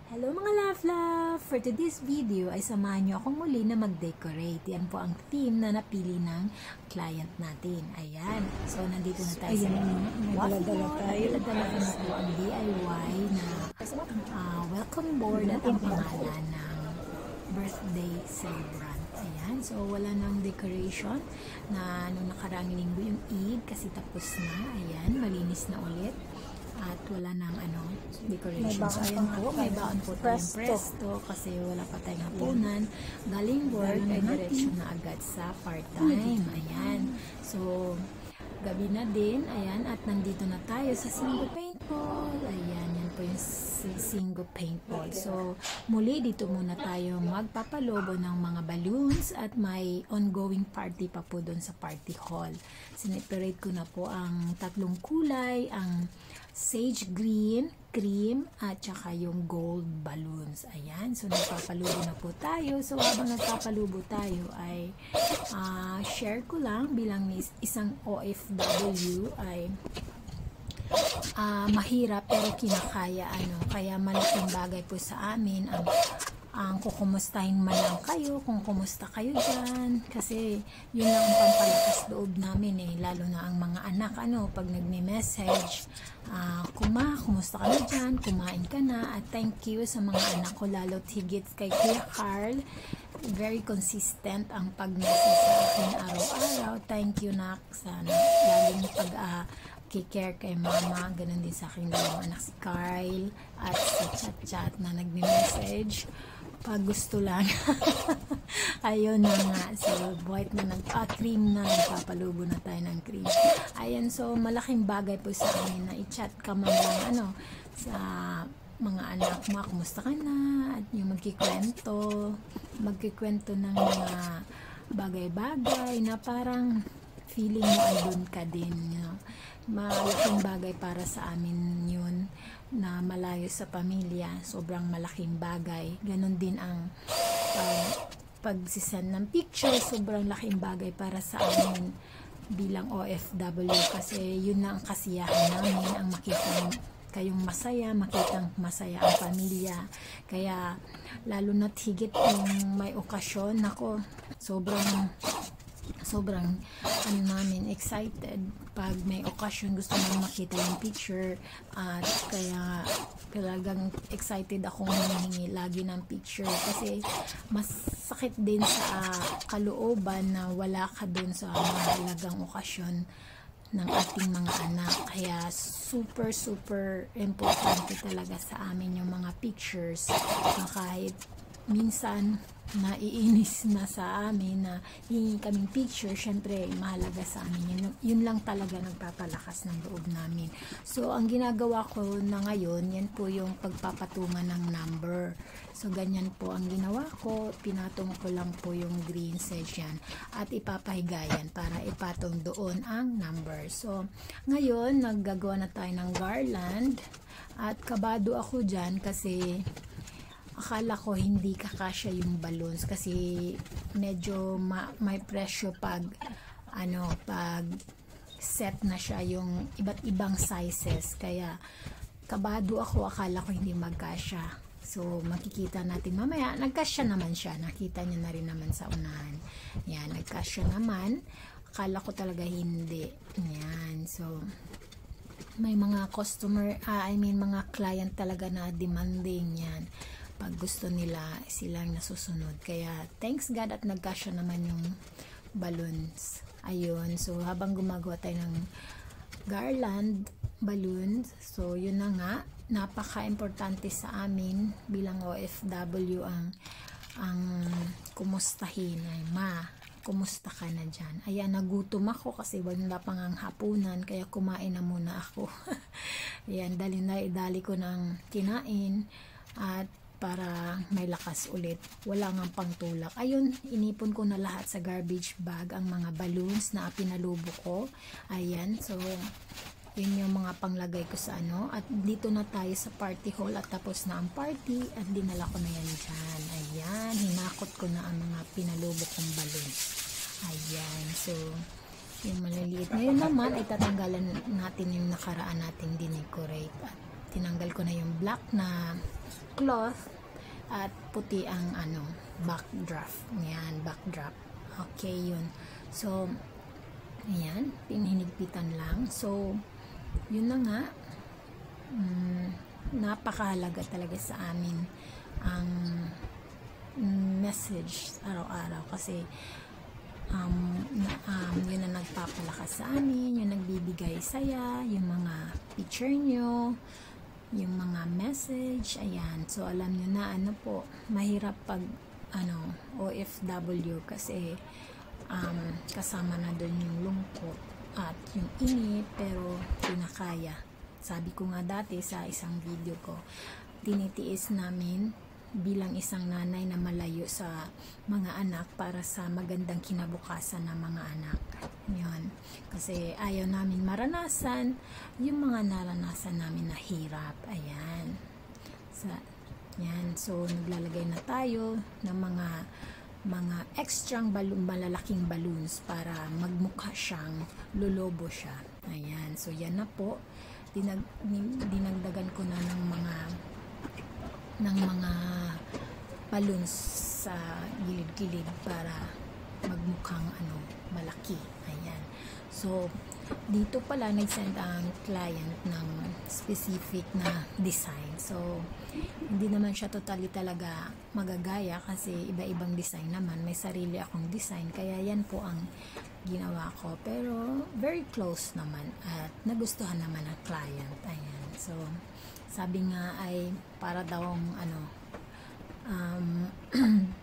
Hello mga love-love! For today's video ay samahan niyo akong muli na mag-decorate. Yan po ang theme na napili ng client natin. Ayan. So, nandito na tayo sa waffle board. Dala-dala ko na po ang DIY na welcome board at ang pangalan ng birthday celebrant. Ayan. So, wala nang decoration na nung nakaraang linggo yung Eid kasi tapos na. Ayan. Malinis na ulit. At wala nang decoration. So, ayan po, may baon po tayong presto kasi wala pa tayong hapunan. Galing work ay diretso na agad sa part-time. Ayan. So, gabi na din. Ayan. At nandito na tayo sa Singo Paintball. Ayan. Yan po yung Singo Paintball. So, muli dito muna tayo magpapalobo ng mga balloons at may ongoing party pa po doon sa party hall. Sineperate ko na po ang tatlong kulay, ang sage green, cream, at saka yung gold balloons. Ayan. So, nagpapalubo na po tayo. So, habang nagpapalubo tayo ay share ko lang bilang isang OFW ay mahirap pero kinakaya. Kaya malaking bagay po sa amin ang kukumustahin man lang kayo, kung kumusta kayo dyan. Kasi yun lang ang pampalakas loob namin lalo na ang mga anak, pag nagme-message, kumusta ka na dyan, kumain ka na, at thank you sa mga anak ko, lalo't higit kay Kuya Carl. Very consistent ang pag-message sa akin araw-araw. Thank you, Nak, sana laging care kay mama. Ganun din sa aking dalawang anak, si Carl at si Chat na nagme-message pag gusto lang. Ayun na nga. So, white na cream na. Nagpapalubo na tayo ng cream. Ayun, so, malaking bagay po sa amin na i-chat ka man lang, sa mga anak mo, kumusta ka na? At yung magkikwento ng mga bagay-bagay na parang feeling mo ay doon ka din, Malaking bagay para sa amin yun na malayo sa pamilya. Sobrang malaking bagay. Ganon din ang pagsisend ng picture. Sobrang laking bagay para sa amin bilang OFW kasi yun na ang kasiyahan namin, ang makita kayong masaya, makitang masaya ang pamilya. Kaya lalo na't higit kung may okasyon, sobrang namin excited pag may okasyon, gusto namin makita yung picture, at kaya talagang excited akong humihingi lagi ng picture kasi mas sakit din sa kalooban na wala ka dun sa mahalagang okasyon ng ating mga anak. Kaya super importante talaga sa amin yung mga pictures, na kahit minsan naiinis na sa amin na hihingi kaming picture, syempre mahalaga sa amin yun lang talaga nagpapalakas ng loob namin. So ang ginagawa ko na ngayon, yan po yung pagpapatungan ng number. So ganyan po ang ginawa ko, pinatong ko lang po yung green sage yan at ipapahigayan para ipatong doon ang number. So ngayon naggagawa na tayo ng garland at kabado ako dyan kasi akala ko hindi kakasya yung balloons kasi medyo may presyo pag set na siya yung iba't ibang sizes, kaya kabado ako, akala ko hindi magkasya. So makikita natin mamaya, nagkasya naman siya, nakita niyo na rin naman sa unahan. Yan, nagkasya naman, akala ko talaga hindi. Yan, so may mga customer, mga client talaga na demanding yan. Pag gusto nila, silang nasusunod. Kaya, thanks God at nagkasya naman yung balloons. Ayun. So, habang gumagawa tayo ng garland, balloons, so, yun na nga. Napaka-importante sa amin bilang OFW ang kumustahin. Ay, kumusta ka na dyan? Ayan, nagutom ako kasi wala pang ang hapunan, kaya kumain na muna ako. Ayan, dali ko ng kinain at para may lakas ulit. Wala nga pangtulak. Ayun, inipon ko na lahat sa garbage bag ang mga balloons na pinalubo ko. Ayan, so yun yung mga panglagay ko sa at dito na tayo sa party hall at tapos na ang party at dinala ko na yan dyan. Ayan, hinakot ko na ang mga pinalubo kong balloons. Ayan, so yung maliliit. Ngayon naman ay tatanggalan natin yung nakaraan nating dinecorate at tinanggal ko na yung black na cloth at puti ang backdrop. Yan, backdrop. Okay, yun. So, ayan, pinhinigpitan lang. So, yun na nga. Napakahalaga talaga sa amin ang message araw-araw kasi yun ang nagpapalakas sa amin, yung nagbibigay saya, yung mga picture nyo, yung mga message, ayan. So, alam nyo na, mahirap pag, OFW kasi, kasama na doon yung lungkot at yung init, pero pinakaya. Sabi ko nga dati sa isang video ko, tinitiis namin bilang isang nanay na malayo sa mga anak para sa magandang kinabukasan ng mga anak. Yun. Kasi ayaw namin maranasan yung mga naranasan namin na hirap. Ayan. Yan. So, naglalagay na tayo ng mga extrang malalaking balloons para magmukha siyang lolobo siya. Ayan. So, yan na po. Dinagdagan ko na ng mga balloons sa gilid-gilid para magmukhang malaki. Ayan. So, dito pala nag-send ang client ng specific na design. So, hindi naman siya totally talaga magagaya kasi iba-ibang design naman. May sarili akong design. Kaya yan po ang ginawa ko. Pero, very close naman at nagustuhan naman ang client. Ayan. So, sabi nga ay para daw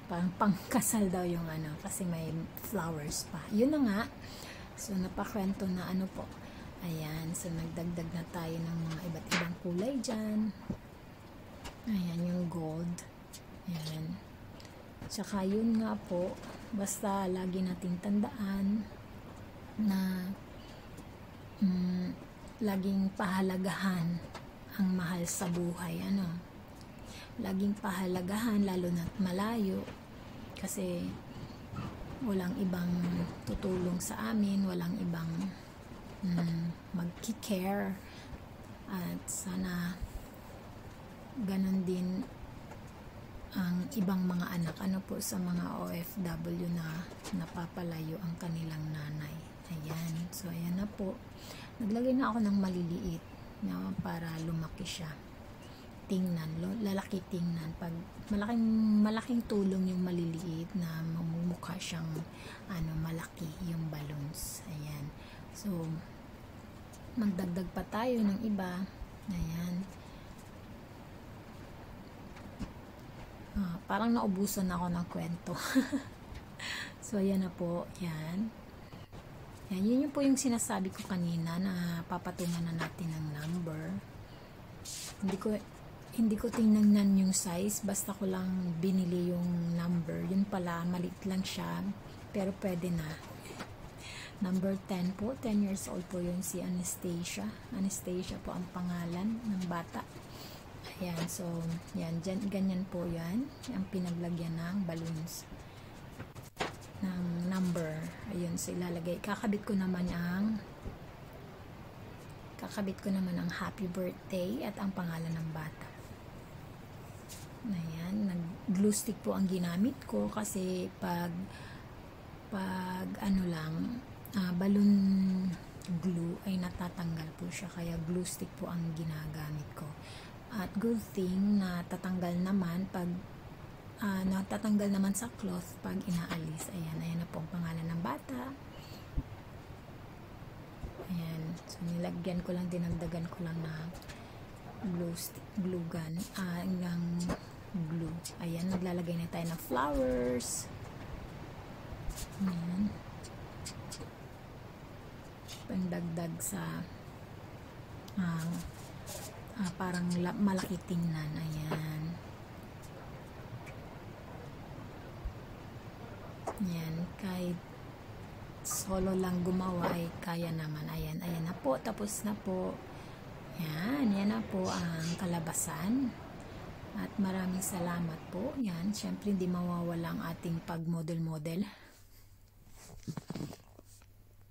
parang pangkasal daw yung kasi may flowers pa. Yun na nga. So, napakwento na po. Ayan. So, nagdagdag na tayo ng mga iba't ibang kulay dyan. Ayan, yung gold. Ayan. Tsaka yun nga po, basta lagi nating tandaan na laging pahalagahan ang mahal sa buhay. Laging pahalagahan, lalo na't malayo. Kasi walang ibang tutulong sa amin, walang ibang mag-care. At sana ganon din ang ibang mga anak sa mga OFW na napapalayo ang kanilang nanay. Ayan. So, ayan na po. Naglagay na ako ng maliliit para lumaki siya. Tingnan, lalaki tingnan. Pag malaking tulong yung maliliit na mamumukha siyang malaki yung balloons. Ayan. So, magdagdag pa tayo ng iba. Ayan. Parang naubusan ako ng kwento. So, ayan na po. Yan. Yan. Yun po yung sinasabi ko kanina na papatungan na natin ng number. Hindi ko tinignan yung size. Basta ko lang binili yung number. Yun pala, maliit lang siya. Pero pwede na. Number 10 po. 10 years old po yun si Anastasia. Anastasia po ang pangalan ng bata. Ayan, so, yan, ganyan po yan. Ang pinaglagyan ng balloons. Ng number. Ayun, so ilalagay. Kakabit ko naman ang happy birthday at ang pangalan ng bata. Ayan, glue stick po ang ginamit ko kasi pag balloon glue ay natatanggal po siya. Kaya glue stick po ang ginagamit ko. At good thing na tatanggal naman pag natatanggal naman sa cloth pag inaalis. Ayan na po ang pangalan ng bata. Ayan. So, nilagyan ko lang, dinagdagan ko lang na glue gun, ng glue. Ayan, naglalagay na tayo ng flowers. Ayan. Pangdagdag sa parang malaki tingnan. Ayan. Ayan. Kahit solo lang gumawa ay kaya naman. Ayan. Ayan na po. Tapos na po. Ayan. Yan na po ang kalabasan. At maraming salamat po. Yan. Siyempre hindi mawawala ang ating pag-model-model.